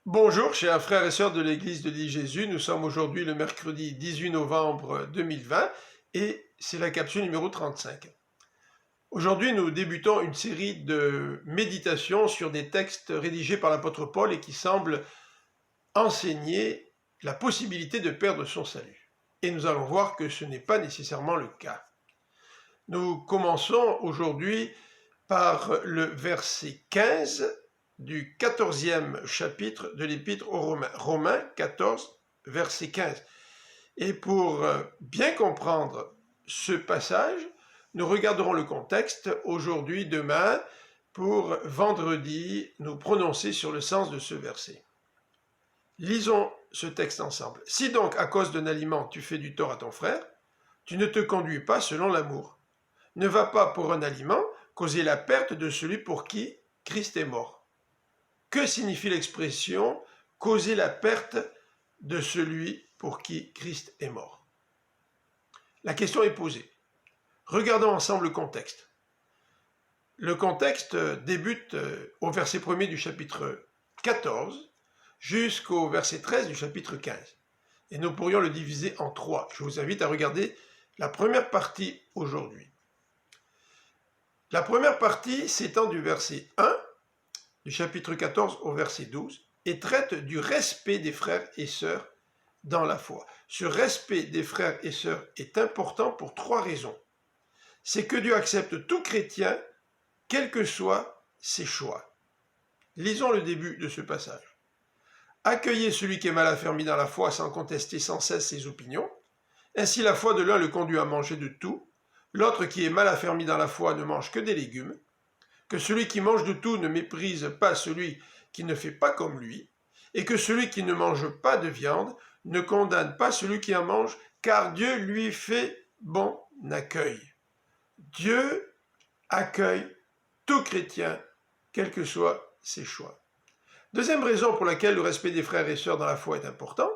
Bonjour, chers frères et sœurs de l'Église de l'île Jésus. Nous sommes aujourd'hui le mercredi 18 novembre 2020 et c'est la capsule numéro 35. Aujourd'hui, nous débutons une série de méditations sur des textes rédigés par l'apôtre Paul et qui semblent enseigner la possibilité de perdre son salut. Et nous allons voir que ce n'est pas nécessairement le cas. Nous commençons aujourd'hui par le verset 15 du 14e chapitre de l'Épître aux Romains. Romains 14, verset 15. Et pour bien comprendre ce passage, nous regarderons le contexte aujourd'hui, demain, pour vendredi, nous prononcer sur le sens de ce verset. Lisons ce texte ensemble. Si donc, à cause d'un aliment, tu fais du tort à ton frère, tu ne te conduis pas selon l'amour. Ne va pas pour un aliment causer la perte de celui pour qui Christ est mort. Que signifie l'expression « causer la perte de celui pour qui Christ est mort » ? La question est posée. Regardons ensemble le contexte. Le contexte débute au verset 1er du chapitre 14 jusqu'au verset 13 du chapitre 15. Et nous pourrions le diviser en trois. Je vous invite à regarder la première partie aujourd'hui. La première partie s'étend du verset 1 du chapitre 14 au verset 12 et traite du respect des frères et sœurs dans la foi. Ce respect des frères et sœurs est important pour trois raisons. C'est que Dieu accepte tout chrétien, quels que soient ses choix. Lisons le début de ce passage. Accueillez celui qui est mal affermi dans la foi sans contester sans cesse ses opinions. Ainsi la foi de l'un le conduit à manger de tout, l'autre qui est mal affermi dans la foi ne mange que des légumes. Que celui qui mange de tout ne méprise pas celui qui ne fait pas comme lui, et que celui qui ne mange pas de viande ne condamne pas celui qui en mange, car Dieu lui fait bon accueil. Dieu accueille tout chrétien, quels que soient ses choix. Deuxième raison pour laquelle le respect des frères et sœurs dans la foi est important,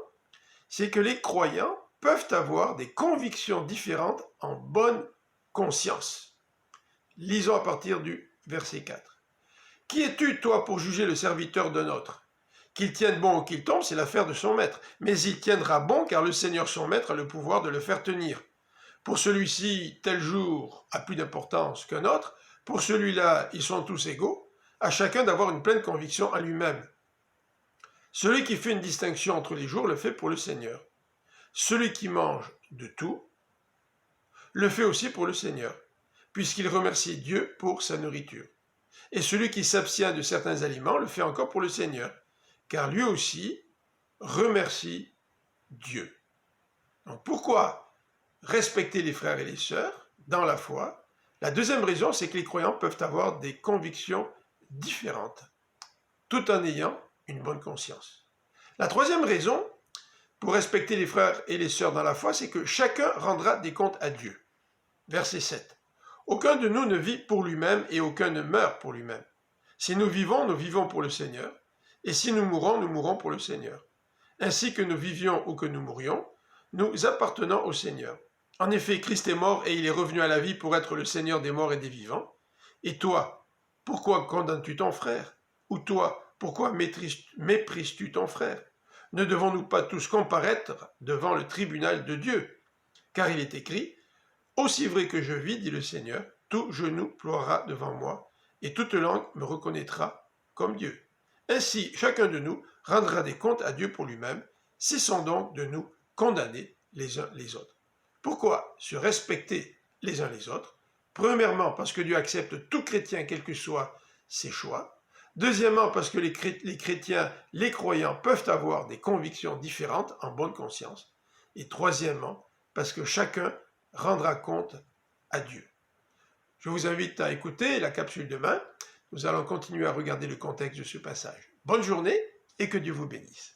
c'est que les croyants peuvent avoir des convictions différentes en bonne conscience. Lisons à partir du verset 4. Qui es-tu, toi, pour juger le serviteur d'un autre? Qu'il tienne bon ou qu'il tombe, c'est l'affaire de son maître. Mais il tiendra bon, car le Seigneur son maître a le pouvoir de le faire tenir. Pour celui-ci, tel jour a plus d'importance qu'un autre. Pour celui-là, ils sont tous égaux. À chacun d'avoir une pleine conviction à lui-même. Celui qui fait une distinction entre les jours le fait pour le Seigneur. Celui qui mange de tout le fait aussi pour le Seigneur, puisqu'il remercie Dieu pour sa nourriture. Et celui qui s'abstient de certains aliments le fait encore pour le Seigneur, car lui aussi remercie Dieu. Donc pourquoi respecter les frères et les sœurs dans la foi? La deuxième raison, c'est que les croyants peuvent avoir des convictions différentes, tout en ayant une bonne conscience. La troisième raison pour respecter les frères et les sœurs dans la foi, c'est que chacun rendra des comptes à Dieu. Verset 7. Aucun de nous ne vit pour lui-même et aucun ne meurt pour lui-même. Si nous vivons pour le Seigneur, et si nous mourons pour le Seigneur. Ainsi que nous vivions ou que nous mourions, nous appartenons au Seigneur. En effet, Christ est mort et il est revenu à la vie pour être le Seigneur des morts et des vivants. Et toi, pourquoi condamnes-tu ton frère? Ou toi, pourquoi méprises-tu ton frère? Ne devons-nous pas tous comparaître devant le tribunal de Dieu? Car il est écrit, « Aussi vrai que je vis, dit le Seigneur, tout genou ploiera devant moi, et toute langue me reconnaîtra comme Dieu. » Ainsi, chacun de nous rendra des comptes à Dieu pour lui-même. Cessons donc de nous condamner les uns les autres. Pourquoi se respecter les uns les autres? Premièrement, parce que Dieu accepte tout chrétien, quels que soient ses choix. Deuxièmement, parce que les chrétiens, les croyants peuvent avoir des convictions différentes en bonne conscience. Et troisièmement, parce que chacun rendra compte à Dieu. Je vous invite à écouter la capsule demain. Nous allons continuer à regarder le contexte de ce passage. Bonne journée et que Dieu vous bénisse.